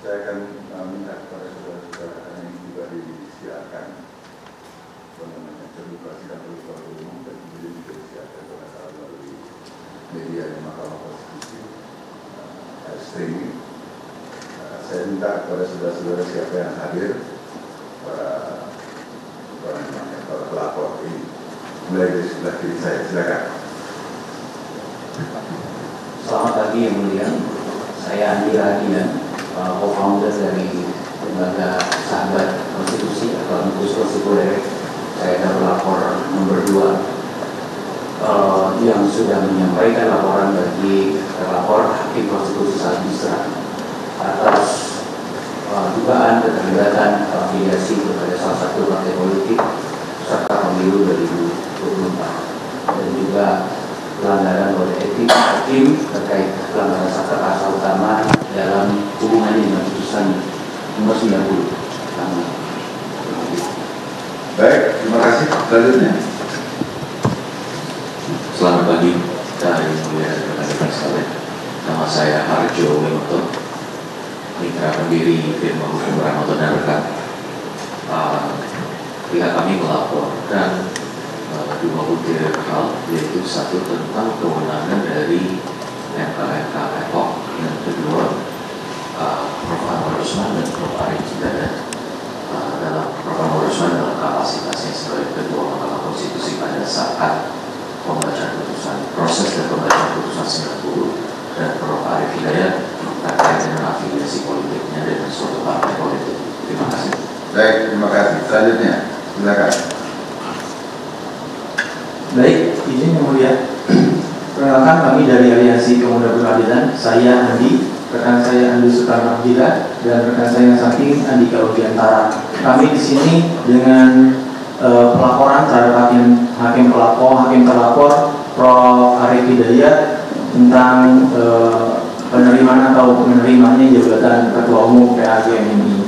Saya akan minta kepada saudara-saudara yang juga disiarkan terbuka sidang terbuka umum dan kemudian juga disiarkan pada saat melalui media yang Mahkamah Konstitusi streaming. Saya minta kepada saudara-saudara siapa yang hadir, para pelapor ini, mulai dari sebelah kiri saya, silakan. Selamat pagi yang mulia, saya Andi Radian, co-founder dari Lembaga Sahabat Konstitusi atau Amicus Constituere. Saya adalah pelapor nomor 2 yang sudah menyampaikan laporan bagi terlapor Hakim Konstitusi Saldi Isra atas dugaan keterlibatan afiliasi kepada salah satu partai politik serta pemilu 2024 dan juga pelanggaran kode etik hakim terkait pelanggaran sakta pasal utama dalam hubungannya dengan putusan nomor 90. Baik, terima kasih. Selanjutnya. Selamat pagi, dari mulia rekan-rekan sekalian. Nama saya Harjo Winoto, mitra pendiri firma hukum Ranoto dan rekan. Pihak kami melaporkan dua butir hal, yaitu satu tentang kewenangan dari MKMK Depok, yang kedua Prof. Anwar Usman dan Prof. Arief Hidayat dalam Prof. Anwar Usman dalam kapasitasnya sebagai Ketua Mahkamah Konstitusi pada saat pembacaan putusan, proses dan pembacaan putusan 90, dan Prof. Arief Hidayat terkait dengan afiliasi politiknya dengan suatu partai politik. Terima kasih. Baik, terima kasih. Selanjutnya, silakan. Baik, izin yang mulia. Perkenalkan, kami dari Aliansi Pemuda Berkeadilan. Saya Andi, rekan saya Andi Sultan Abdillah, dan rekan saya yang samping Andika Udiantara. Kami di sini dengan pelaporan terhadap hakim terlapor Prof. Arief Hidayat tentang penerimaan atau menerimanya jabatan Ketua Umum PAGMI.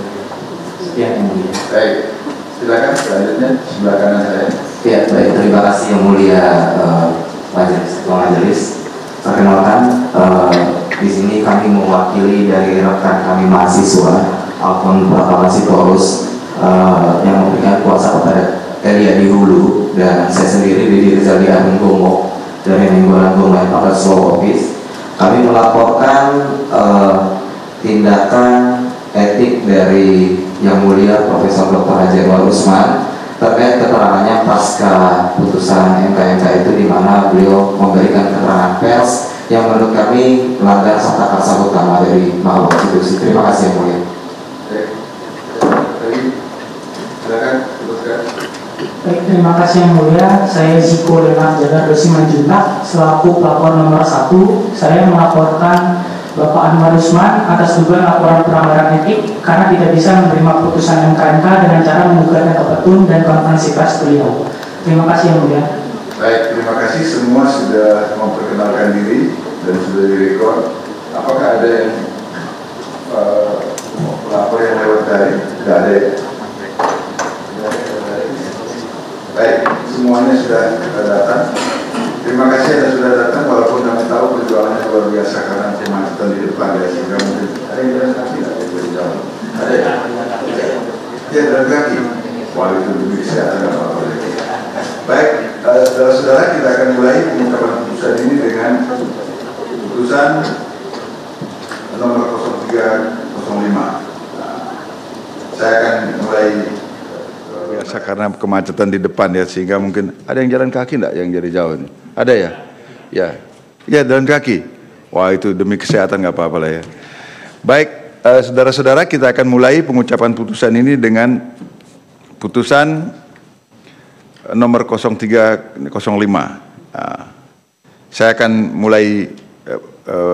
Sekian yang mulia. Baik, silakan selanjutnya sebelah kanan saya. Ya, baik, terima kasih yang mulia majelis. Perkenalkan, di sini kami mewakili dari rekan kami mahasiswa Alfon Proklamasi Torus yang memberikan kuasa kepada Elia di Hulu, dan saya sendiri Didi Rizali Agung Gomo dari Mingguan Gomo Fakultas Law Office. Kami melaporkan tindakan etik dari yang mulia Profesor Dr. Haji Anwar Usman terkait keterangannya pasca putusan MKMK itu, di mana beliau memberikan keterangan pers yang menurut kami melanggar sakta pasal utama dari Mahkamah Konstitusi. Terima kasih yang mulia. Silakan, teruskan. Baik, terima kasih yang mulia. Saya Ziko Leonard Jagar Dosi Manjuntak selaku pelapor nomor 1. Saya melaporkan Bapak Anwar Usman atas dugaan laporan pelanggaran etik karena tidak bisa menerima putusan MKMK dengan cara menggugatkan ke petun dan konferensi pers beliau. Terima kasih yang mulia. Baik, terima kasih. Semua sudah memperkenalkan diri dan sudah direkod. Apakah ada yang pelapor yang lewat dari? Tidak ada ya? Baik, semuanya sudah datang. Terima kasih Anda sudah datang, walaupun kami tahu perjuangannya luar biasa karena kemacetan di depan ya, sehingga mungkin ada yang jalan kaki tidak dari jauh. Ada ya? Ya, jalan kaki. Wah, itu demi kesehatan apa-apa. Baik, saudara-saudara, kita akan mulai pengungkapan putusan ini dengan putusan nomor 0305. Saya akan mulai biasa karena kemacetan di depan ya, sehingga mungkin ada yang jalan kaki enggak yang dari jauh ini? Ada ya? Ya. Ya, jalan kaki. Wah, itu demi kesehatan nggak apa-apa lah ya. Baik, saudara-saudara, kita akan mulai pengucapan putusan ini dengan putusan nomor 0305. Saya akan mulai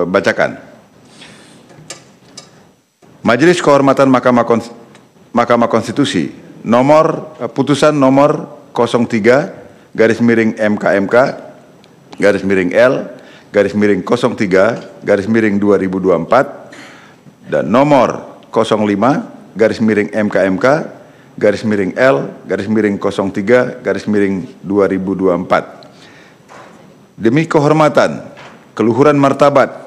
bacakan. Majelis Kehormatan Mahkamah Konstitusi putusan nomor 03-L-03-03-2024 dan nomor 05-MKMK-L-03-2024 demi kehormatan, keluhuran martabat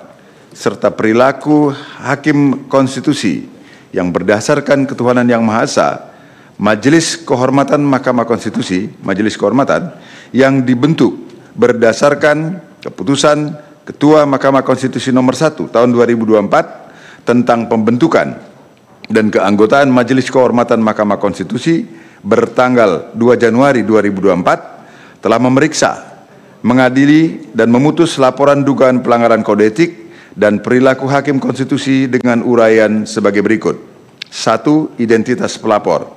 serta perilaku hakim konstitusi yang berdasarkan ketuhanan yang Maha Esa, Majelis Kehormatan Mahkamah Konstitusi, Majelis Kehormatan yang dibentuk berdasarkan keputusan Ketua Mahkamah Konstitusi nomor 1 tahun 2024 tentang pembentukan dan keanggotaan Majelis Kehormatan Mahkamah Konstitusi bertanggal 2 Januari 2024 telah memeriksa, mengadili, dan memutus laporan dugaan pelanggaran kode etik dan perilaku hakim konstitusi dengan uraian sebagai berikut. 1. Identitas pelapor.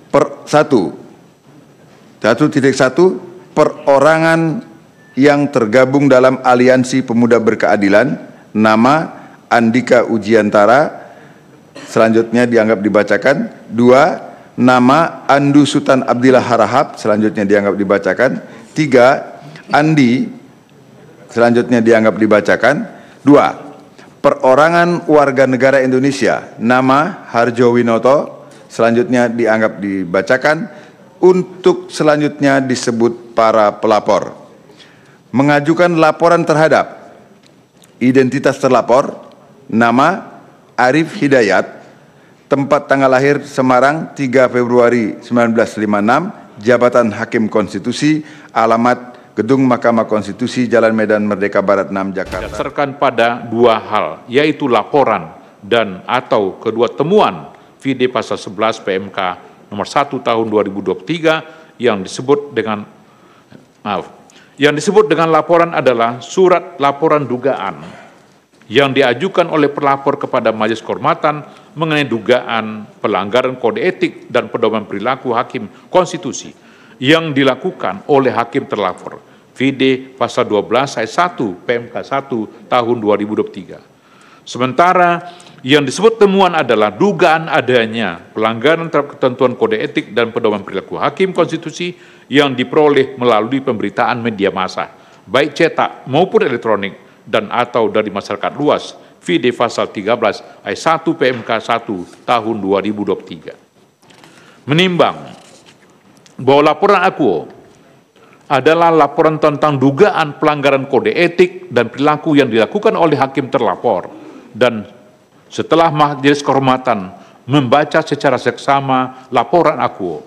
1.1 perorangan yang tergabung dalam Aliansi Pemuda Berkeadilan, nama Andika Ujiantara, selanjutnya dianggap dibacakan. 2. Nama Andu Sultan Abdillah Harahap, selanjutnya dianggap dibacakan. 3. Andi, selanjutnya dianggap dibacakan. 2. Perorangan warga negara Indonesia, nama Harjo Winoto, selanjutnya dianggap dibacakan. Untuk selanjutnya disebut para pelapor. Mengajukan laporan terhadap identitas terlapor, nama Arif Hidayat, tempat tanggal lahir Semarang 3 Februari 1956, jabatan Hakim Konstitusi, alamat Gedung Mahkamah Konstitusi, Jalan Medan Merdeka Barat 6, Jakarta. Berdasarkan pada dua hal, yaitu laporan dan atau kedua temuan VD pasal 11 PMK nomor 1 tahun 2023 yang disebut dengan laporan adalah surat laporan dugaan yang diajukan oleh pelapor kepada Majelis Kehormatan mengenai dugaan pelanggaran kode etik dan pedoman perilaku hakim konstitusi yang dilakukan oleh hakim terlapor VD pasal 12 ayat 1 PMK 1 tahun 2023. Sementara yang disebut temuan adalah dugaan adanya pelanggaran terhadap ketentuan kode etik dan pedoman perilaku hakim konstitusi yang diperoleh melalui pemberitaan media massa, baik cetak maupun elektronik dan atau dari masyarakat luas, VD pasal 13 ayat 1 PMK 1 tahun 2023. Menimbang bahwa laporan akuo adalah laporan tentang dugaan pelanggaran kode etik dan perilaku yang dilakukan oleh hakim terlapor, dan setelah Majelis Kehormatan membaca secara seksama laporan akuo,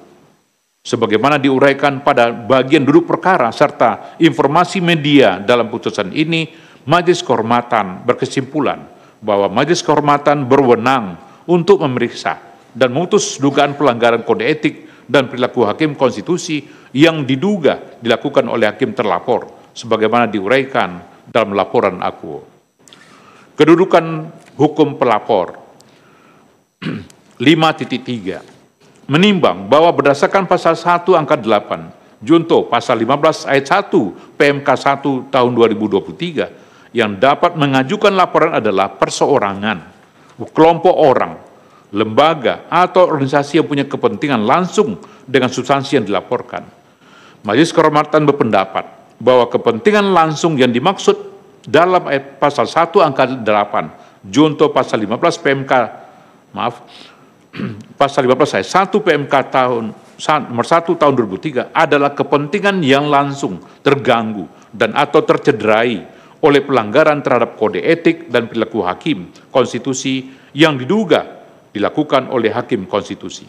sebagaimana diuraikan pada bagian duduk perkara serta informasi media dalam putusan ini, Majelis Kehormatan berkesimpulan bahwa Majelis Kehormatan berwenang untuk memeriksa dan memutus dugaan pelanggaran kode etik dan perilaku hakim konstitusi yang diduga dilakukan oleh hakim terlapor, sebagaimana diuraikan dalam laporan akuo. Kedudukan hukum pelapor 5.3 menimbang bahwa berdasarkan pasal 1 angka 8 junto pasal 15 ayat 1 PMK 1 tahun 2023 yang dapat mengajukan laporan adalah perseorangan, kelompok orang, lembaga atau organisasi yang punya kepentingan langsung dengan substansi yang dilaporkan. Majelis Kehormatan berpendapat bahwa kepentingan langsung yang dimaksud dalam ayat pasal 1 angka 8 junto pasal 15 PMK pasal 15 ayat 1 PMK nomor 1 tahun 2003 adalah kepentingan yang langsung terganggu dan atau tercederai oleh pelanggaran terhadap kode etik dan perilaku hakim konstitusi yang diduga dilakukan oleh hakim konstitusi.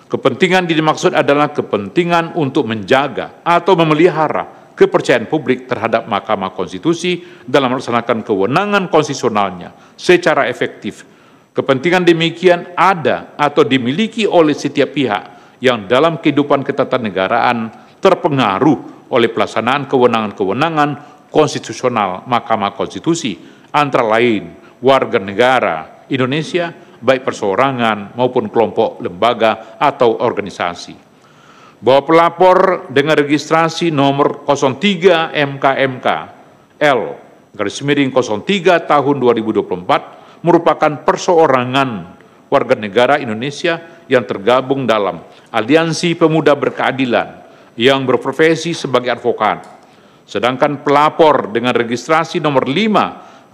Kepentingan dimaksud adalah kepentingan untuk menjaga atau memelihara kepercayaan publik terhadap Mahkamah Konstitusi dalam melaksanakan kewenangan konstitusionalnya secara efektif. Kepentingan demikian ada atau dimiliki oleh setiap pihak yang dalam kehidupan ketatanegaraan terpengaruh oleh pelaksanaan kewenangan-kewenangan konstitusional Mahkamah Konstitusi, antara lain warga negara Indonesia, baik perseorangan maupun kelompok lembaga atau organisasi. Bahwa pelapor dengan registrasi nomor 03 MKMK L/03 tahun 2024 merupakan perseorangan warga negara Indonesia yang tergabung dalam Aliansi Pemuda Berkeadilan yang berprofesi sebagai advokat. Sedangkan pelapor dengan registrasi nomor 5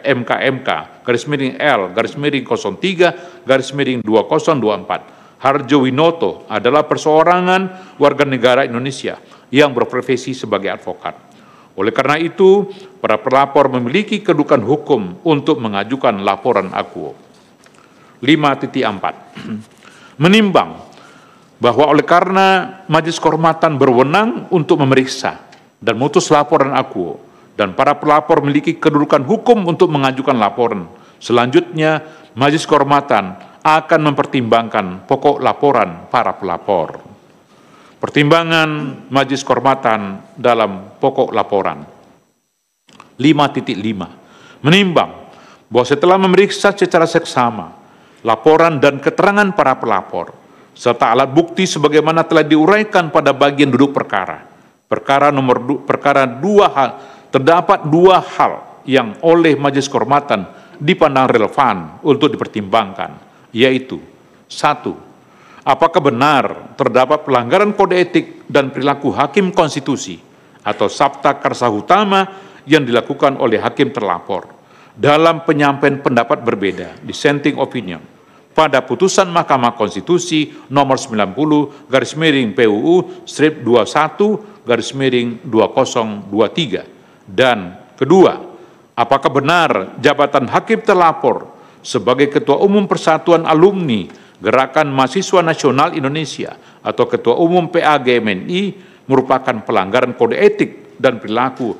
MKMK/L/03/2024 Harjo Winoto adalah perseorangan warga negara Indonesia yang berprofesi sebagai advokat. Oleh karena itu, para pelapor memiliki kedudukan hukum untuk mengajukan laporan akuo. 5.4. Menimbang bahwa oleh karena Majelis Kehormatan berwenang untuk memeriksa dan memutus laporan akuo, dan para pelapor memiliki kedudukan hukum untuk mengajukan laporan, selanjutnya Majelis Kehormatan akan mempertimbangkan pokok laporan para pelapor. Pertimbangan Majelis Kehormatan dalam pokok laporan. 5.5. Menimbang bahwa setelah memeriksa secara seksama laporan dan keterangan para pelapor serta alat bukti sebagaimana telah diuraikan pada bagian duduk perkara. Perkara 2 hal, terdapat 2 hal yang oleh Majelis Kehormatan dipandang relevan untuk dipertimbangkan, yaitu 1. Apakah benar terdapat pelanggaran kode etik dan perilaku hakim konstitusi atau sabta karsa utama yang dilakukan oleh hakim terlapor dalam penyampaian pendapat berbeda, dissenting opinion, pada putusan Mahkamah Konstitusi nomor 90/PUU/21/2023. Dan kedua, apakah benar jabatan hakim terlapor sebagai Ketua Umum Persatuan Alumni Gerakan Mahasiswa Nasional Indonesia atau Ketua Umum PAGMNI merupakan pelanggaran kode etik dan perilaku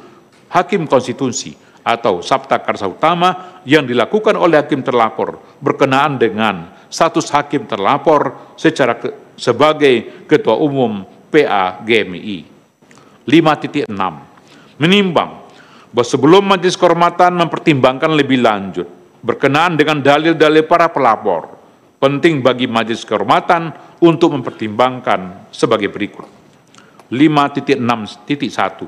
hakim konstitusi atau sabta karsa utama yang dilakukan oleh hakim terlapor berkenaan dengan status hakim terlapor sebagai Ketua Umum PAGMNI. 5.6. Menimbang bahwa sebelum Majelis Kehormatan mempertimbangkan lebih lanjut berkenaan dengan dalil-dalil para pelapor, penting bagi Majelis Kehormatan untuk mempertimbangkan sebagai berikut. 5.6.1.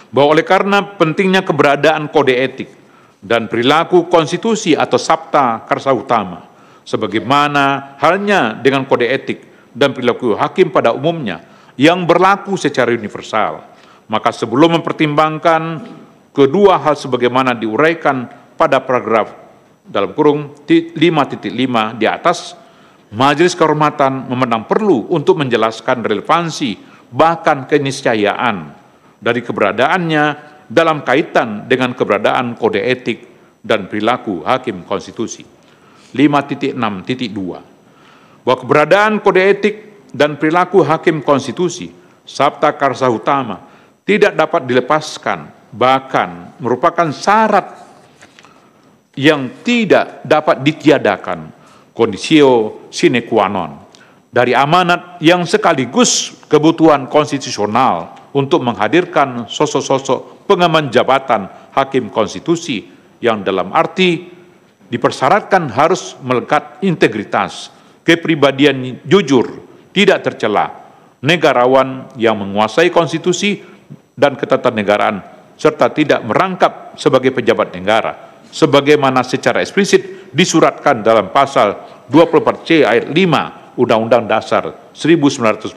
Bahwa oleh karena pentingnya keberadaan kode etik dan perilaku konstitusi atau sabta karsa utama, sebagaimana halnya dengan kode etik dan perilaku hakim pada umumnya yang berlaku secara universal, maka sebelum mempertimbangkan kedua hal sebagaimana diuraikan pada paragraf dalam kurung 5.5 di atas, Majelis Kehormatan memandang perlu untuk menjelaskan relevansi bahkan keniscayaan dari keberadaannya dalam kaitan dengan keberadaan kode etik dan perilaku hakim konstitusi. 5.6.2. Bahwa keberadaan kode etik dan perilaku hakim konstitusi sabta karsa utama tidak dapat dilepaskan, bahkan merupakan syarat yang tidak dapat ditiadakan, conditio sine qua non, dari amanat yang sekaligus kebutuhan konstitusional untuk menghadirkan sosok-sosok pengemban jabatan hakim konstitusi yang dalam arti dipersyaratkan harus melekat integritas, kepribadian jujur, tidak tercela, negarawan yang menguasai konstitusi dan ketatanegaraan, serta tidak merangkap sebagai pejabat negara, sebagaimana secara eksplisit disuratkan dalam pasal 24C ayat 5 Undang-Undang Dasar 1945.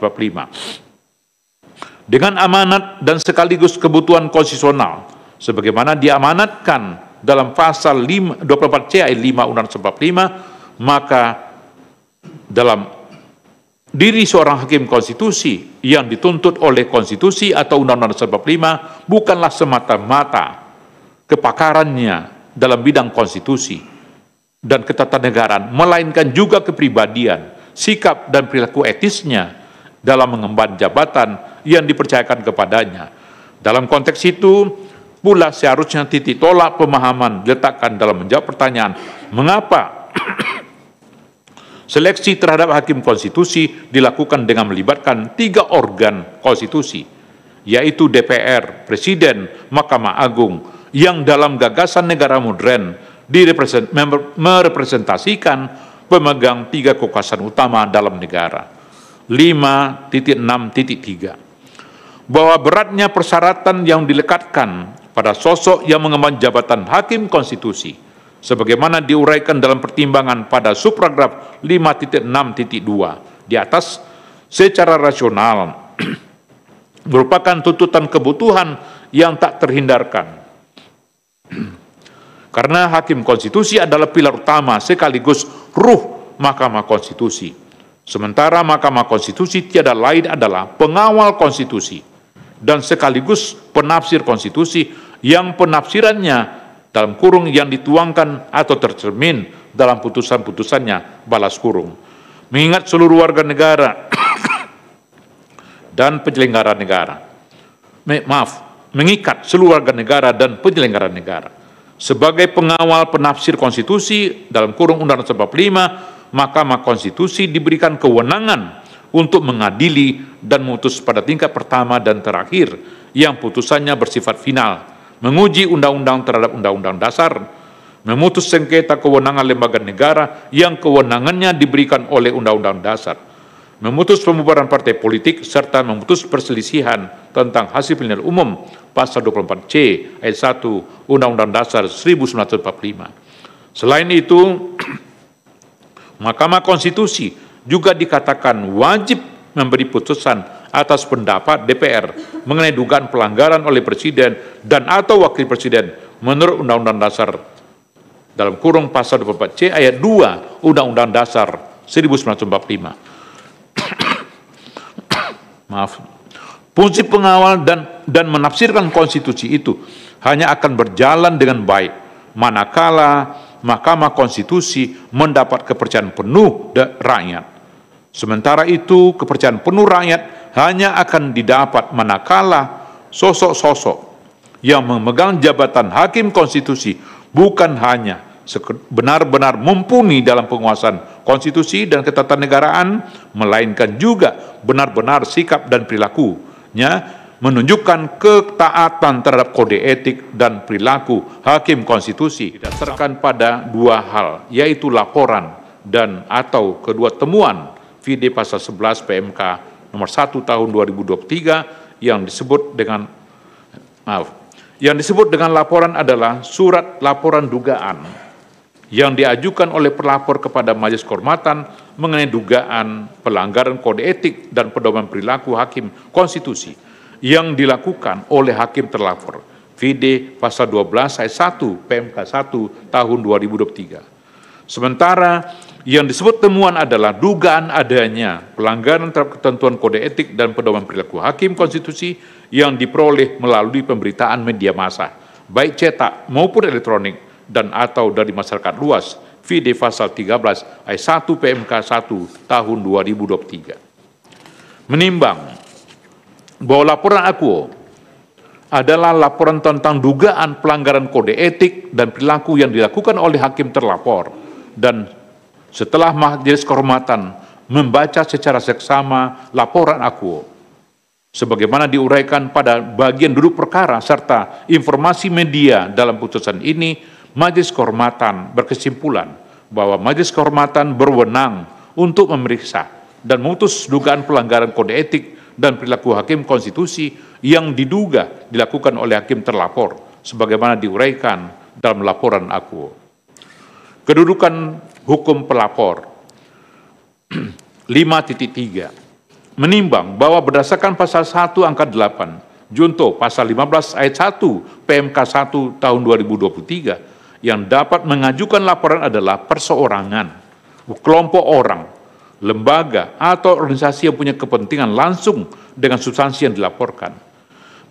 Dengan amanat dan sekaligus kebutuhan konstitusional, sebagaimana diamanatkan dalam pasal 24C ayat 5 Undang-Undang 45, maka dalam diri seorang hakim konstitusi yang dituntut oleh konstitusi atau Undang-Undang 45 bukanlah semata-mata kepakarannya dalam bidang konstitusi dan ketatanegaraan, melainkan juga kepribadian, sikap dan perilaku etisnya dalam mengemban jabatan yang dipercayakan kepadanya. Dalam konteks itu pula seharusnya titik tolak pemahaman diletakkan dalam menjawab pertanyaan mengapa seleksi terhadap hakim konstitusi dilakukan dengan melibatkan 3 organ konstitusi, yaitu DPR, Presiden, Mahkamah Agung, yang dalam gagasan negara modern merepresentasikan pemegang 3 kekuasaan utama dalam negara. 5.6.3. Bahwa beratnya persyaratan yang dilekatkan pada sosok yang mengemban jabatan hakim konstitusi, sebagaimana diuraikan dalam pertimbangan pada subparagraf 5.6.2 di atas, secara rasional merupakan tuntutan kebutuhan yang tak terhindarkan. Karena hakim konstitusi adalah pilar utama sekaligus ruh Mahkamah Konstitusi. Sementara Mahkamah Konstitusi tiada lain adalah pengawal konstitusi dan sekaligus penafsir konstitusi yang penafsirannya dalam kurung yang dituangkan atau tercermin dalam putusan-putusannya balas kurung. Mengingat seluruh warga negara dan penyelenggara negara. Mengikat seluruh warga negara dan penyelenggara negara. Sebagai pengawal penafsir konstitusi dalam kurung Undang-Undang 45, Mahkamah Konstitusi diberikan kewenangan untuk mengadili dan memutus pada tingkat pertama dan terakhir yang putusannya bersifat final, menguji undang-undang terhadap undang-undang dasar, memutus sengketa kewenangan lembaga negara yang kewenangannya diberikan oleh undang-undang dasar, memutus pembubaran partai politik, serta memutus perselisihan tentang hasil pemilihan umum pasal 24C ayat 1 Undang-Undang Dasar 1945. Selain itu, Mahkamah Konstitusi juga dikatakan wajib memberi putusan atas pendapat DPR mengenai dugaan pelanggaran oleh Presiden dan atau Wakil Presiden menurut Undang-Undang Dasar dalam kurung pasal 24C ayat 2 Undang-Undang Dasar 1945. Maaf. Fungsi pengawal dan menafsirkan konstitusi itu hanya akan berjalan dengan baik manakala Mahkamah Konstitusi mendapat kepercayaan penuh rakyat. Sementara itu, kepercayaan penuh rakyat hanya akan didapat manakala sosok-sosok yang memegang jabatan hakim konstitusi bukan hanya benar-benar mumpuni dalam penguasaan konstitusi dan ketatanegaraan, melainkan juga benar-benar sikap dan perilakunya menunjukkan ketaatan terhadap kode etik dan perilaku hakim konstitusi didasarkan pada dua hal, yaitu laporan dan atau kedua temuan VD pasal 11 PMK nomor 1 tahun 2023 yang disebut dengan laporan adalah surat laporan dugaan yang diajukan oleh pelapor kepada Majelis Kehormatan mengenai dugaan pelanggaran kode etik dan pedoman perilaku hakim konstitusi yang dilakukan oleh hakim terlapor. VD pasal 12 ayat 1 PMK 1 tahun 2023. Sementara yang disebut temuan adalah dugaan adanya pelanggaran terhadap ketentuan kode etik dan pedoman perilaku hakim konstitusi yang diperoleh melalui pemberitaan media massa, baik cetak maupun elektronik dan atau dari masyarakat luas. VD pasal 13 ayat 1 PMK 1 tahun 2023. Menimbang bahwa laporan akuo adalah laporan tentang dugaan pelanggaran kode etik dan perilaku yang dilakukan oleh hakim terlapor, dan setelah Majelis Kehormatan membaca secara seksama laporan akuo, sebagaimana diuraikan pada bagian duduk perkara serta informasi media dalam putusan ini, Majelis Kehormatan berkesimpulan bahwa Majelis Kehormatan berwenang untuk memeriksa dan memutus dugaan pelanggaran kode etik dan perilaku hakim konstitusi yang diduga dilakukan oleh hakim terlapor, sebagaimana diuraikan dalam laporan akuo. Kedudukan hukum pelapor 5.3 menimbang bahwa berdasarkan pasal 1 angka 8 junto pasal 15 ayat 1 PMK 1 tahun 2023 yang dapat mengajukan laporan adalah perseorangan, kelompok orang, lembaga atau organisasi yang punya kepentingan langsung dengan substansi yang dilaporkan.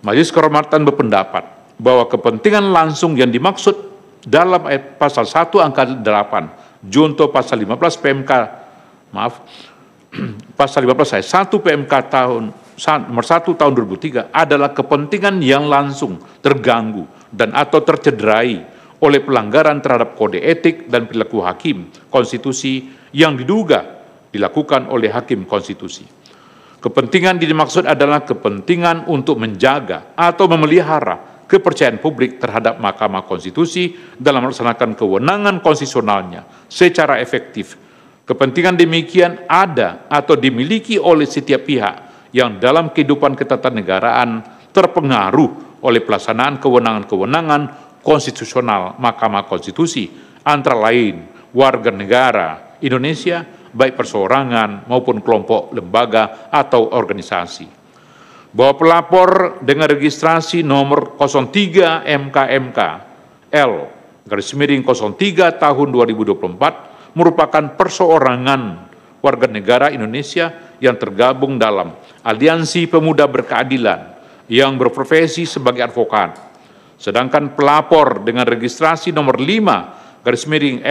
Majelis Kehormatan berpendapat bahwa kepentingan langsung yang dimaksud dalam ayat pasal 1 angka 8 junto pasal 15 PMK pasal 15 ayat 1 PMK nomor 1 tahun 2003 adalah kepentingan yang langsung terganggu dan atau tercederai oleh pelanggaran terhadap kode etik dan perilaku hakim konstitusi yang diduga dilakukan oleh hakim konstitusi. Kepentingan dimaksud adalah kepentingan untuk menjaga atau memelihara kepercayaan publik terhadap Mahkamah Konstitusi dalam melaksanakan kewenangan konstitusionalnya secara efektif. Kepentingan demikian ada atau dimiliki oleh setiap pihak yang dalam kehidupan ketatanegaraan terpengaruh oleh pelaksanaan kewenangan-kewenangan konstitusional Mahkamah Konstitusi, antara lain warga negara Indonesia, baik perseorangan maupun kelompok lembaga atau organisasi. Bahwa pelapor dengan registrasi nomor 03 MKMK L /03 tahun 2024 merupakan perseorangan warga negara Indonesia yang tergabung dalam Aliansi Pemuda Berkeadilan yang berprofesi sebagai advokat. Sedangkan pelapor dengan registrasi nomor 5 garis miring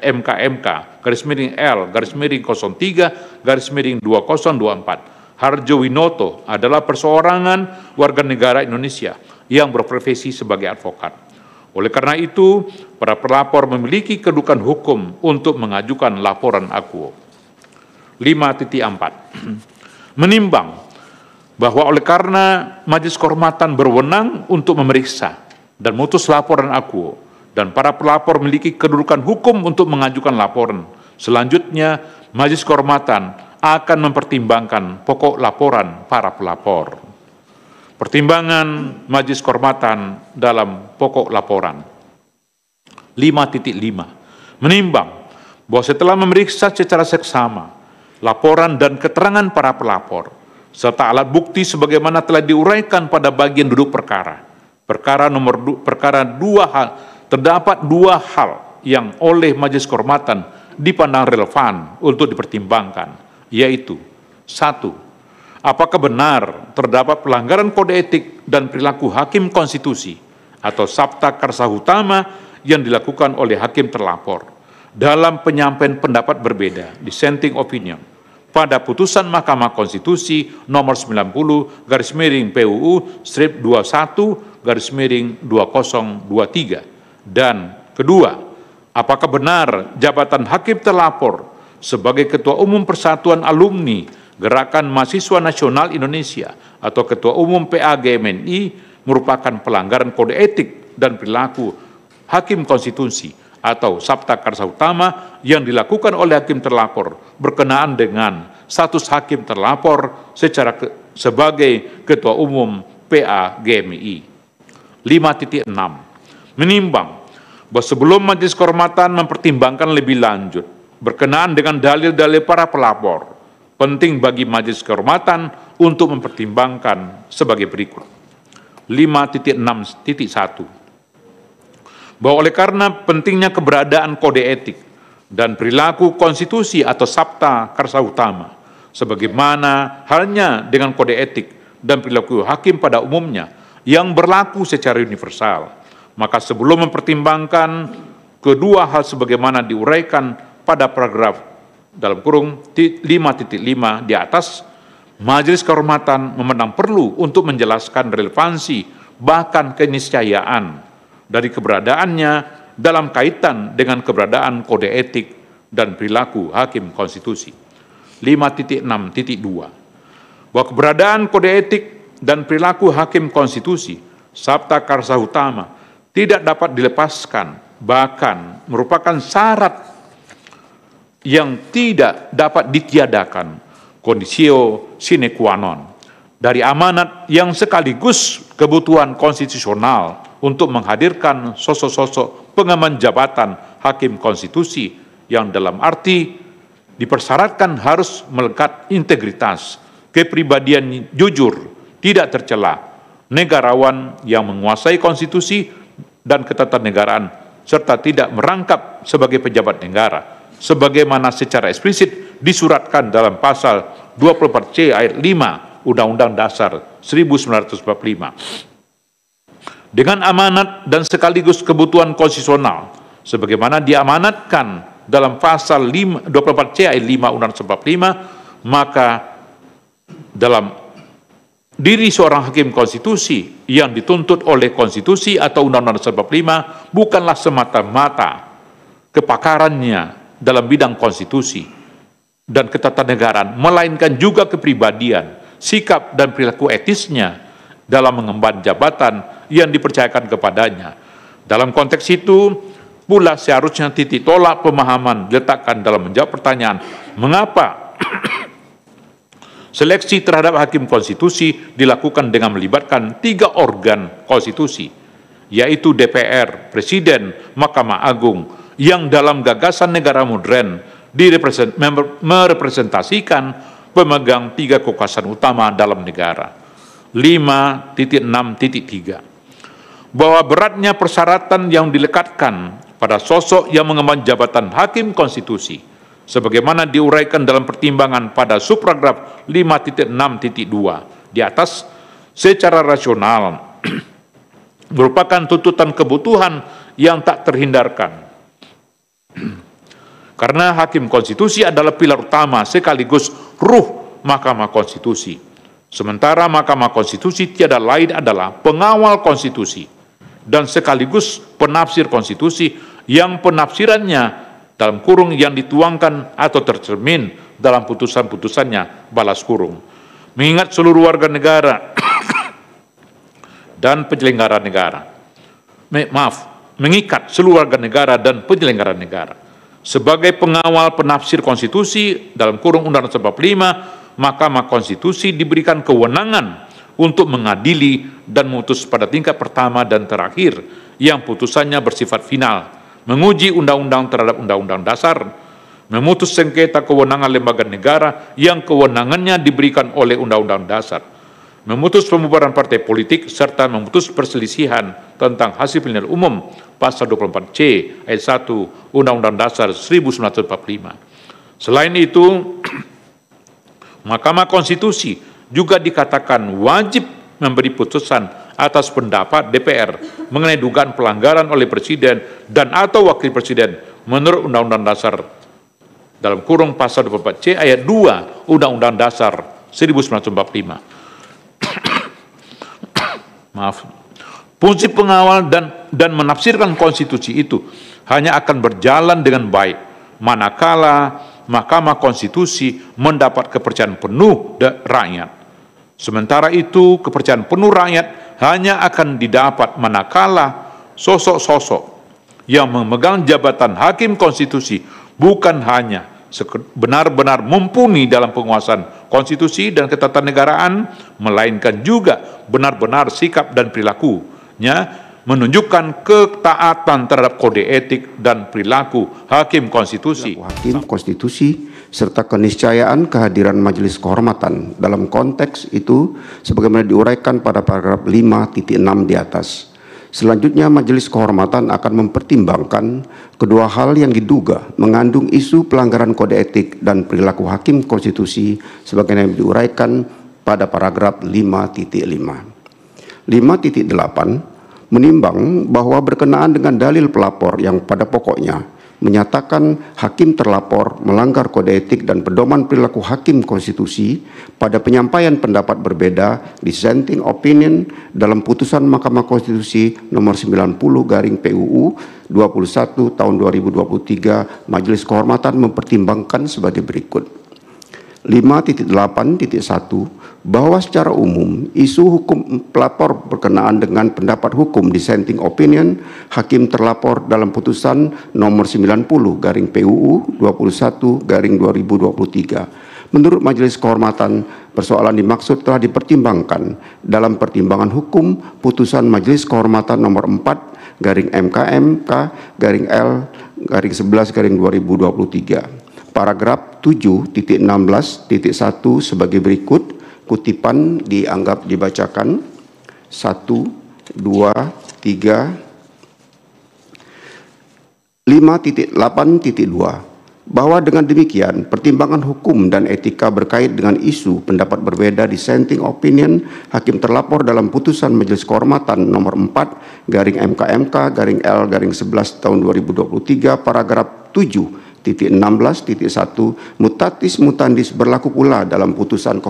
MKMK garis miring L garis miring 03 garis miring 2024 Harjo Winoto adalah perseorangan warga negara Indonesia yang berprofesi sebagai advokat. Oleh karena itu, para pelapor memiliki kedudukan hukum untuk mengajukan laporan akuo. 5.4 menimbang bahwa oleh karena Majelis Kehormatan berwenang untuk memeriksa dan memutus laporan akuo, dan para pelapor memiliki kedudukan hukum untuk mengajukan laporan, selanjutnya Majelis Kehormatan akan mempertimbangkan pokok laporan para pelapor. Pertimbangan Majelis Kehormatan dalam pokok laporan. 5.5 menimbang bahwa setelah memeriksa secara seksama laporan dan keterangan para pelapor, serta alat bukti sebagaimana telah diuraikan pada bagian duduk perkara. Perkara 2 hal, terdapat 2 hal yang oleh Majelis Kehormatan dipandang relevan untuk dipertimbangkan, yaitu 1. Apakah benar terdapat pelanggaran kode etik dan perilaku hakim konstitusi atau sabta karsa utama yang dilakukan oleh hakim terlapor dalam penyampaian pendapat berbeda, dissenting opinion, pada putusan Mahkamah Konstitusi nomor 90 garis miring PUU strip 21 garis miring 2023. Dan kedua, apakah benar jabatan hakim terlapor sebagai Ketua Umum Persatuan Alumni Gerakan Mahasiswa Nasional Indonesia atau Ketua Umum PAGMNI merupakan pelanggaran kode etik dan perilaku hakim konstitusi atau sabta karsa utama yang dilakukan oleh hakim terlapor berkenaan dengan status hakim terlapor sebagai Ketua Umum PAGMI. 5.6 menimbang bahwa sebelum Majelis Kehormatan mempertimbangkan lebih lanjut berkenaan dengan dalil-dalil para pelapor, penting bagi Majelis Kehormatan untuk mempertimbangkan sebagai berikut. 5.6.1 bahwa oleh karena pentingnya keberadaan kode etik dan perilaku konstitusi atau sabta karsa utama, sebagaimana halnya dengan kode etik dan perilaku hakim pada umumnya yang berlaku secara universal, maka sebelum mempertimbangkan kedua hal sebagaimana diuraikan pada paragraf dalam kurung 5.5 di atas, Majelis Kehormatan memandang perlu untuk menjelaskan relevansi bahkan keniscayaan dari keberadaannya dalam kaitan dengan keberadaan kode etik dan perilaku hakim konstitusi. 5.6.2 bahwa keberadaan kode etik dan perilaku hakim konstitusi sabta karsa utama tidak dapat dilepaskan, bahkan merupakan syarat yang tidak dapat ditiadakan, conditio sine qua non, dari amanat yang sekaligus kebutuhan konstitusional untuk menghadirkan sosok-sosok pengemban jabatan hakim konstitusi yang dalam arti dipersyaratkan harus melekat integritas, kepribadian jujur, tidak tercela, negarawan yang menguasai konstitusi dan ketatanegaraan, serta tidak merangkap sebagai pejabat negara, sebagaimana secara eksplisit disuratkan dalam pasal 24C ayat 5 Undang-Undang Dasar 1945. Dengan amanat dan sekaligus kebutuhan konstitusional, sebagaimana diamanatkan dalam pasal 24C ayat 5 Undang-Undang 45, maka dalam diri seorang hakim konstitusi yang dituntut oleh konstitusi atau Undang-Undang 45 bukanlah semata-mata kepakarannya dalam bidang konstitusi dan ketatanegaraan, melainkan juga kepribadian, sikap dan perilaku etisnya dalam mengemban jabatan yang dipercayakan kepadanya. Dalam konteks itu pula seharusnya titik tolak pemahaman diletakkan dalam menjawab pertanyaan mengapa seleksi terhadap hakim konstitusi dilakukan dengan melibatkan 3 organ konstitusi, yaitu DPR, Presiden, Mahkamah Agung, yang dalam gagasan negara modern merepresentasikan pemegang 3 kekuasaan utama dalam negara. 5.6.3 bahwa beratnya persyaratan yang dilekatkan pada sosok yang mengemban jabatan hakim konstitusi, sebagaimana diuraikan dalam pertimbangan pada subparagraf 5.6.2 di atas, secara rasional merupakan tuntutan kebutuhan yang tak terhindarkan. Karena hakim konstitusi adalah pilar utama sekaligus ruh Mahkamah Konstitusi. Sementara Mahkamah Konstitusi tiada lain adalah pengawal konstitusi dan sekaligus penafsir konstitusi yang penafsirannya dalam kurung yang dituangkan atau tercermin dalam putusan-putusannya balas kurung. Mengingat seluruh warga negara dan penyelenggara negara. Mengikat seluruh warga negara dan penyelenggara negara. Sebagai pengawal penafsir konstitusi dalam kurung Undang-Undang 45, Mahkamah Konstitusi diberikan kewenangan untuk mengadili dan memutus pada tingkat pertama dan terakhir yang putusannya bersifat final, menguji undang-undang terhadap undang-undang dasar, memutus sengketa kewenangan lembaga negara yang kewenangannya diberikan oleh undang-undang dasar, memutus pembubaran partai politik, serta memutus perselisihan tentang hasil pemilihan umum pasal 24C ayat 1 Undang-Undang Dasar 1945. Selain itu, Mahkamah Konstitusi juga dikatakan wajib memberi putusan atas pendapat DPR mengenai dugaan pelanggaran oleh Presiden dan atau Wakil Presiden menurut Undang-Undang Dasar dalam kurung pasal 24C ayat 2 Undang-Undang Dasar 1945. Fungsi pengawal dan menafsirkan konstitusi itu hanya akan berjalan dengan baik manakala Mahkamah Konstitusi mendapat kepercayaan penuh rakyat. Sementara itu, kepercayaan penuh rakyat hanya akan didapat manakala sosok-sosok yang memegang jabatan hakim konstitusi bukan hanya benar-benar mumpuni dalam penguasaan konstitusi dan ketatanegaraan, melainkan juga benar-benar sikap dan perilakunya menunjukkan ketaatan terhadap kode etik dan perilaku hakim konstitusi. Hakim konstitusi serta keniscayaan kehadiran majelis kehormatan dalam konteks itu sebagaimana diuraikan pada paragraf 5.6 di atas. Selanjutnya majelis kehormatan akan mempertimbangkan kedua hal yang diduga mengandung isu pelanggaran kode etik dan perilaku hakim konstitusi sebagaimana diuraikan pada paragraf 5.5. 5.8 menimbang bahwa berkenaan dengan dalil pelapor yang pada pokoknya menyatakan hakim terlapor melanggar kode etik dan pedoman perilaku hakim konstitusi pada penyampaian pendapat berbeda dissenting opinion dalam putusan Mahkamah Konstitusi nomor 90/PUU 21 tahun 2023, Majelis Kehormatan mempertimbangkan sebagai berikut. 5.8.1 bahwa secara umum isu hukum pelapor berkenaan dengan pendapat hukum dissenting opinion hakim terlapor dalam putusan nomor 90/PUU 21/2023. Menurut Majelis Kehormatan, persoalan dimaksud telah dipertimbangkan dalam pertimbangan hukum putusan Majelis Kehormatan nomor 4/MKMK/L/11/2023. Paragraf 7.16.1 sebagai berikut, kutipan dianggap dibacakan. 1, 2, 3. 5.8.2 bahwa dengan demikian pertimbangan hukum dan etika berkait dengan isu pendapat berbeda dissenting opinion hakim terlapor dalam putusan Majelis Kehormatan nomor 4/MKMK/L/11 tahun 2023 paragraf 7.16.1 mutatis mutandis berlaku pula dalam putusan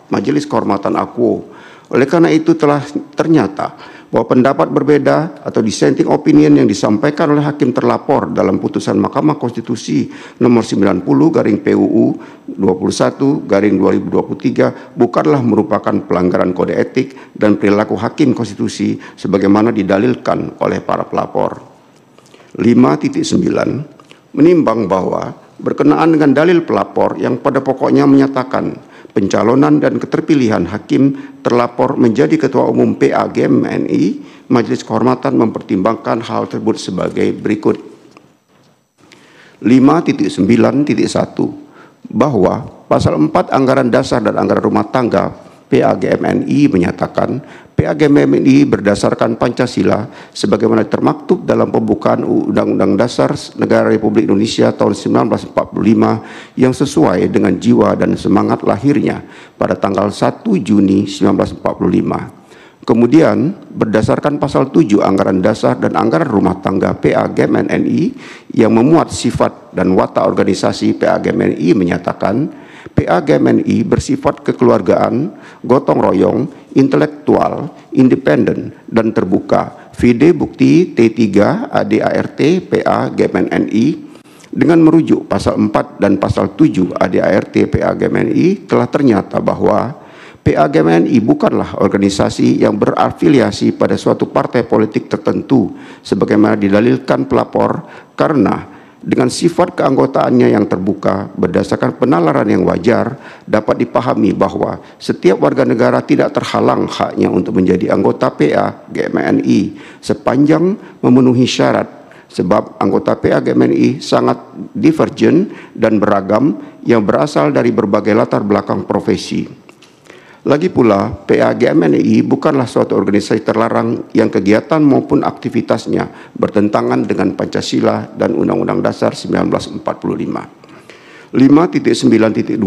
Majelis Kehormatan Akuo. Oleh karena itu telah ternyata bahwa pendapat berbeda atau dissenting opinion yang disampaikan oleh hakim terlapor dalam putusan Mahkamah Konstitusi nomor 90/PUU 21/2023 bukanlah merupakan pelanggaran kode etik dan perilaku hakim konstitusi sebagaimana didalilkan oleh para pelapor. 5.9 menimbang bahwa berkenaan dengan dalil pelapor yang pada pokoknya menyatakan pencalonan dan keterpilihan hakim terlapor menjadi Ketua Umum PAGM-NI, Majelis Kehormatan mempertimbangkan hal tersebut sebagai berikut. 5.9.1 bahwa Pasal 4 Anggaran Dasar dan Anggaran Rumah Tangga PAGMNI menyatakan PAGMNI berdasarkan Pancasila sebagaimana termaktub dalam pembukaan Undang-Undang Dasar Negara Republik Indonesia tahun 1945 yang sesuai dengan jiwa dan semangat lahirnya pada tanggal 1 Juni 1945. Kemudian, berdasarkan pasal 7 Anggaran Dasar dan Anggaran Rumah Tangga PAGMNI yang memuat sifat dan watak organisasi PAGMNI menyatakan PAGMNI bersifat kekeluargaan, gotong royong, intelektual, independen, dan terbuka. Vide bukti T3 ADART PAGMNI dengan merujuk pasal 4 dan pasal 7 ADART PAGMNI telah ternyata bahwa PAGMNI bukanlah organisasi yang berafiliasi pada suatu partai politik tertentu sebagaimana didalilkan pelapor karena dengan sifat keanggotaannya yang terbuka berdasarkan penalaran yang wajar dapat dipahami bahwa setiap warga negara tidak terhalang haknya untuk menjadi anggota PAGMNI sepanjang memenuhi syarat sebab anggota PAGMNI sangat divergen dan beragam yang berasal dari berbagai latar belakang profesi. Lagi pula, PAGMNI bukanlah suatu organisasi terlarang yang kegiatan maupun aktivitasnya bertentangan dengan Pancasila dan Undang-Undang Dasar 1945. 5.9.2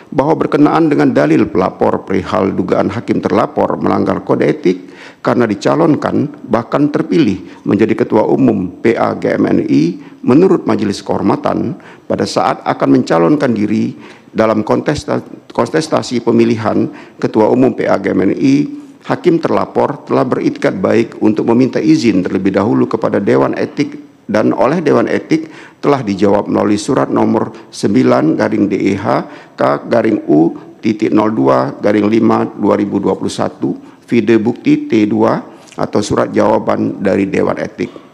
bahwa berkenaan dengan dalil pelapor perihal dugaan hakim terlapor melanggar kode etik karena dicalonkan bahkan terpilih menjadi ketua umum PAGMNI menurut Majelis Kehormatan pada saat akan mencalonkan diri dalam kontestasi pemilihan ketua umum PAGMNI, hakim terlapor telah beritikad baik untuk meminta izin terlebih dahulu kepada Dewan Etik dan oleh Dewan Etik telah dijawab melalui surat nomor 9-DEH-K-U-02-5-2021 vide bukti T2 atau surat jawaban dari Dewan Etik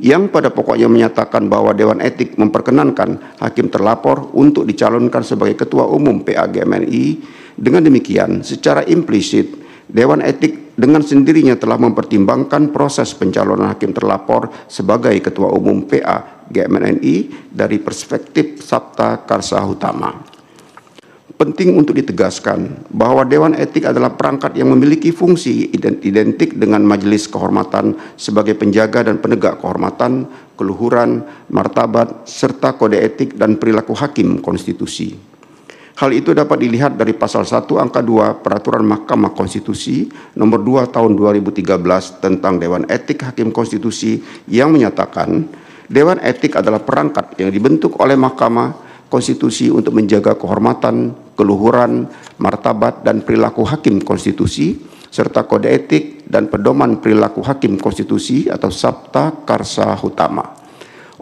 yang pada pokoknya menyatakan bahwa Dewan Etik memperkenankan hakim terlapor untuk dicalonkan sebagai ketua umum PAGMNI. Dengan demikian, secara implisit, Dewan Etik dengan sendirinya telah mempertimbangkan proses pencalonan hakim terlapor sebagai ketua umum PAGMNI dari perspektif Sabta Karsa Utama. Penting untuk ditegaskan bahwa Dewan Etik adalah perangkat yang memiliki fungsi identik dengan Majelis Kehormatan sebagai penjaga dan penegak kehormatan, keluhuran, martabat, serta kode etik dan perilaku hakim konstitusi. Hal itu dapat dilihat dari pasal 1 angka 2 Peraturan Mahkamah Konstitusi nomor 2 tahun 2013 tentang Dewan Etik Hakim Konstitusi yang menyatakan Dewan Etik adalah perangkat yang dibentuk oleh Mahkamah Konstitusi untuk menjaga kehormatan, keluhuran, martabat, dan perilaku hakim konstitusi, serta kode etik dan pedoman perilaku hakim konstitusi atau Sabta Karsa Utama.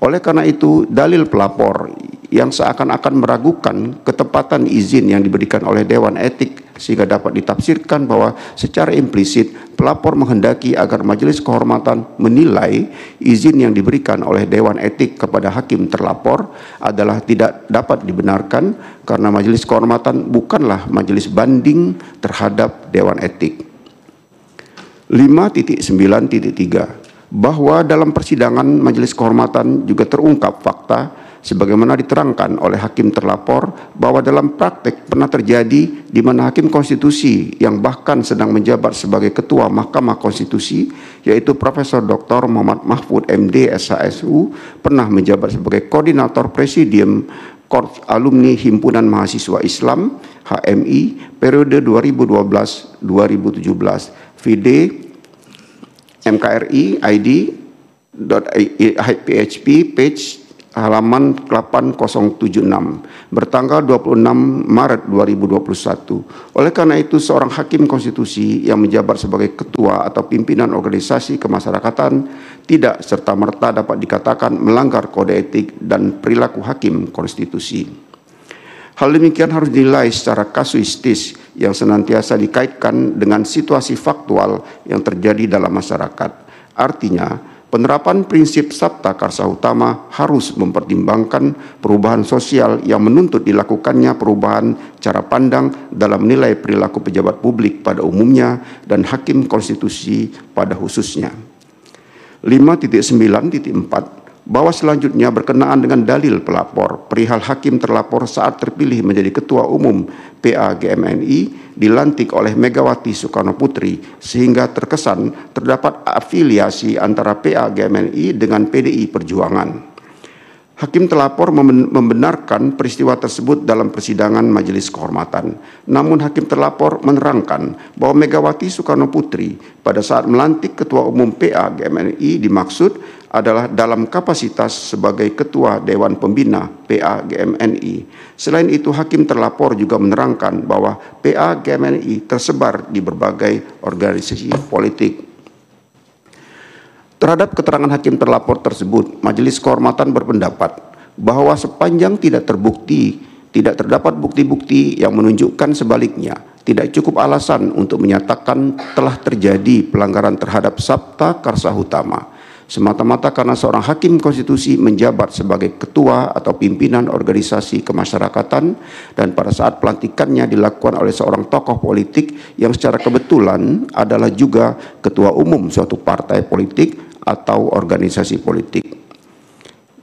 Oleh karena itu, dalil pelapor yang seakan-akan meragukan ketepatan izin yang diberikan oleh Dewan Etik sehingga dapat ditafsirkan bahwa secara implisit pelapor menghendaki agar Majelis Kehormatan menilai izin yang diberikan oleh Dewan Etik kepada hakim terlapor adalah tidak dapat dibenarkan karena Majelis Kehormatan bukanlah majelis banding terhadap Dewan Etik. 5.9.3 bahwa dalam persidangan Majelis Kehormatan juga terungkap fakta sebagaimana diterangkan oleh hakim terlapor bahwa dalam praktek pernah terjadi di mana hakim konstitusi yang bahkan sedang menjabat sebagai ketua Mahkamah Konstitusi yaitu Profesor Dr. Muhammad Mahfud MD SHSU pernah menjabat sebagai koordinator presidium Korps Alumni Himpunan Mahasiswa Islam HMI periode 2012-2017 vide MKRI ID.php page halaman 8076 bertanggal 26 Maret 2021. Oleh karena itu, seorang hakim konstitusi yang menjabat sebagai ketua atau pimpinan organisasi kemasyarakatan tidak serta-merta dapat dikatakan melanggar kode etik dan perilaku hakim konstitusi. Hal demikian harus dinilai secara kasuistis yang senantiasa dikaitkan dengan situasi faktual yang terjadi dalam masyarakat. Artinya, penerapan prinsip Sabta Karsa Utama harus mempertimbangkan perubahan sosial yang menuntut dilakukannya perubahan cara pandang dalam menilai perilaku pejabat publik pada umumnya dan hakim konstitusi pada khususnya. 5.9.4 bahwa selanjutnya berkenaan dengan dalil pelapor perihal hakim terlapor saat terpilih menjadi Ketua Umum PA GMNI dilantik oleh Megawati Soekarno Putri sehingga terkesan terdapat afiliasi antara PA GMNI dengan PDI Perjuangan. Hakim terlapor membenarkan peristiwa tersebut dalam persidangan Majelis Kehormatan. Namun hakim terlapor menerangkan bahwa Megawati Soekarno Putri pada saat melantik Ketua Umum PA GMNI dimaksud adalah dalam kapasitas sebagai Ketua Dewan Pembina PA GMNI. Selain itu hakim terlapor juga menerangkan bahwa PA GMNI tersebar di berbagai organisasi politik. Terhadap keterangan hakim terlapor tersebut, Majelis Kehormatan berpendapat bahwa sepanjang tidak terdapat bukti-bukti yang menunjukkan sebaliknya, tidak cukup alasan untuk menyatakan telah terjadi pelanggaran terhadap Sabta Karsa Utama, semata-mata karena seorang hakim konstitusi menjabat sebagai ketua atau pimpinan organisasi kemasyarakatan dan pada saat pelantikannya dilakukan oleh seorang tokoh politik yang secara kebetulan adalah juga ketua umum suatu partai politik atau organisasi politik.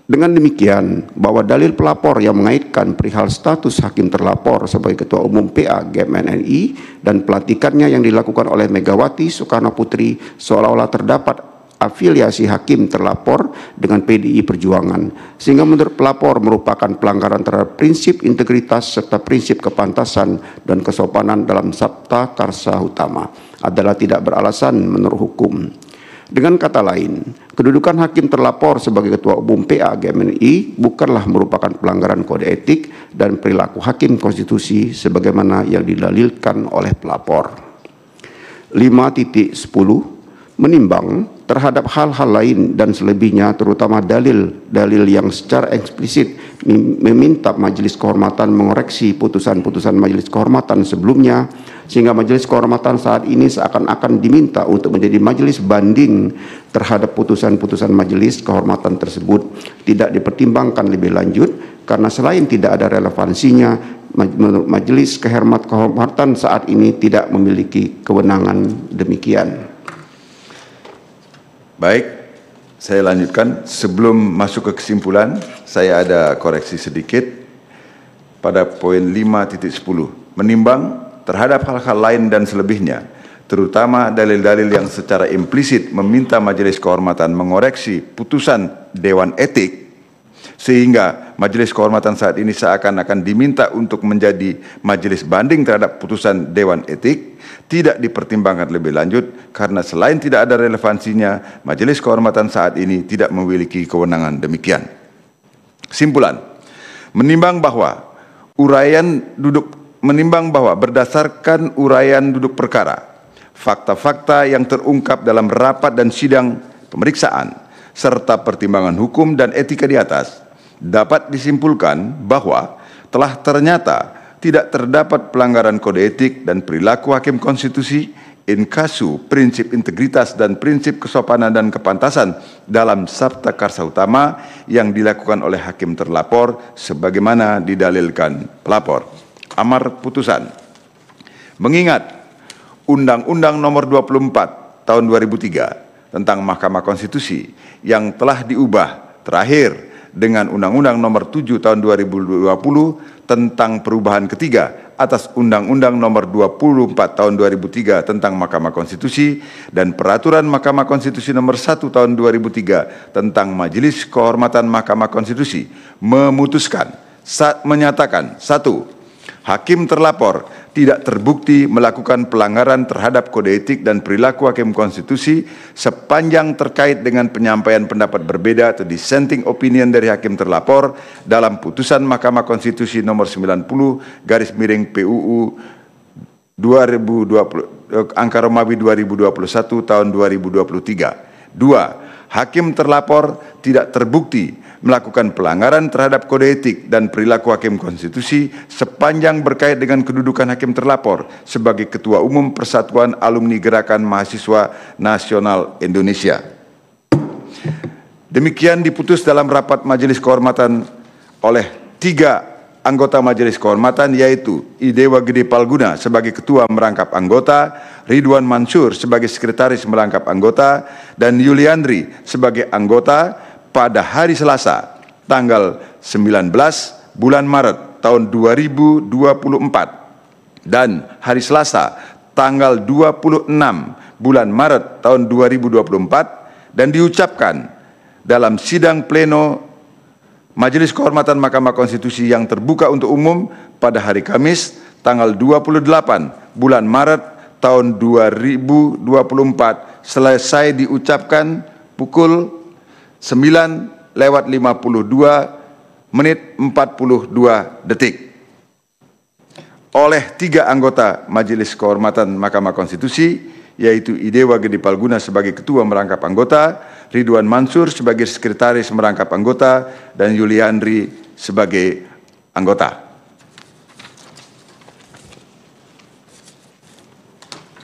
Dengan demikian, bahwa dalil pelapor yang mengaitkan perihal status hakim terlapor sebagai Ketua Umum PA GMNI dan pelantikannya yang dilakukan oleh Megawati Soekarno Putri seolah-olah terdapat afiliasi hakim terlapor dengan PDI Perjuangan, sehingga menurut pelapor merupakan pelanggaran terhadap prinsip integritas serta prinsip kepantasan dan kesopanan dalam Sabta Karsa Utama adalah tidak beralasan menurut hukum. Dengan kata lain, kedudukan hakim terlapor sebagai Ketua Umum PA GMNI bukanlah merupakan pelanggaran kode etik dan perilaku hakim konstitusi sebagaimana yang didalilkan oleh pelapor. 5.10 Menimbang terhadap hal-hal lain dan selebihnya terutama dalil-dalil yang secara eksplisit meminta Majelis Kehormatan mengoreksi putusan-putusan Majelis Kehormatan sebelumnya sehingga Majelis Kehormatan saat ini seakan-akan diminta untuk menjadi majelis banding terhadap putusan-putusan Majelis Kehormatan tersebut tidak dipertimbangkan lebih lanjut karena selain tidak ada relevansinya, menurut Majelis Kehormatan saat ini tidak memiliki kewenangan demikian. Baik, saya lanjutkan. Sebelum masuk ke kesimpulan, saya ada koreksi sedikit pada poin 5.10. Menimbang terhadap hal-hal lain dan selebihnya, terutama dalil-dalil yang secara implisit meminta Majelis Kehormatan mengoreksi putusan Dewan Etik, sehingga Majelis Kehormatan saat ini seakan-akan diminta untuk menjadi majelis banding terhadap putusan Dewan Etik, tidak dipertimbangkan lebih lanjut karena selain tidak ada relevansinya, Majelis Kehormatan saat ini tidak memiliki kewenangan demikian. Kesimpulan, menimbang bahwa berdasarkan uraian duduk perkara, fakta-fakta yang terungkap dalam rapat dan sidang pemeriksaan serta pertimbangan hukum dan etika di atas, dapat disimpulkan bahwa telah ternyata tidak terdapat pelanggaran kode etik dan perilaku hakim konstitusi in casu prinsip integritas dan prinsip kesopanan dan kepantasan dalam Sabta Karsa Utama yang dilakukan oleh hakim terlapor sebagaimana didalilkan pelapor. Amar putusan. Mengingat Undang-Undang Nomor 24 Tahun 2003 tentang Mahkamah Konstitusi yang telah diubah terakhir dengan Undang-Undang Nomor 7 Tahun 2020 tentang perubahan ketiga atas Undang-Undang Nomor 24 Tahun 2003 tentang Mahkamah Konstitusi dan Peraturan Mahkamah Konstitusi Nomor 1 Tahun 2003 tentang Majelis Kehormatan Mahkamah Konstitusi memutuskan menyatakan 1. Hakim terlapor tidak terbukti melakukan pelanggaran terhadap kode etik dan perilaku hakim konstitusi sepanjang terkait dengan penyampaian pendapat berbeda atau dissenting opinion dari hakim terlapor dalam putusan Mahkamah Konstitusi nomor 90/PUU 2020 angka Romawi 2021 tahun 2023. 2. Hakim terlapor tidak terbukti melakukan pelanggaran terhadap kode etik dan perilaku hakim konstitusi sepanjang berkait dengan kedudukan hakim terlapor sebagai Ketua Umum Persatuan Alumni Gerakan Mahasiswa Nasional Indonesia. Demikian diputus dalam rapat Majelis Kehormatan oleh 3 anggota Majelis Kehormatan, yaitu Idewa Gede Palguna sebagai Ketua Merangkap Anggota, Ridwan Mansur sebagai Sekretaris Merangkap Anggota, dan Yuliandri sebagai anggota. pada hari Selasa tanggal 19 bulan Maret tahun 2024 dan hari Selasa tanggal 26 bulan Maret tahun 2024 dan diucapkan dalam sidang pleno Majelis Kehormatan Mahkamah Konstitusi yang terbuka untuk umum pada hari Kamis tanggal 28 bulan Maret tahun 2024 selesai diucapkan pukul 9:52 menit 42 detik oleh 3 anggota Majelis Kehormatan Mahkamah Konstitusi, yaitu Idewa Gede Palguna sebagai Ketua Merangkap Anggota, Ridwan Mansur sebagai Sekretaris Merangkap Anggota, dan Yuliandri sebagai anggota.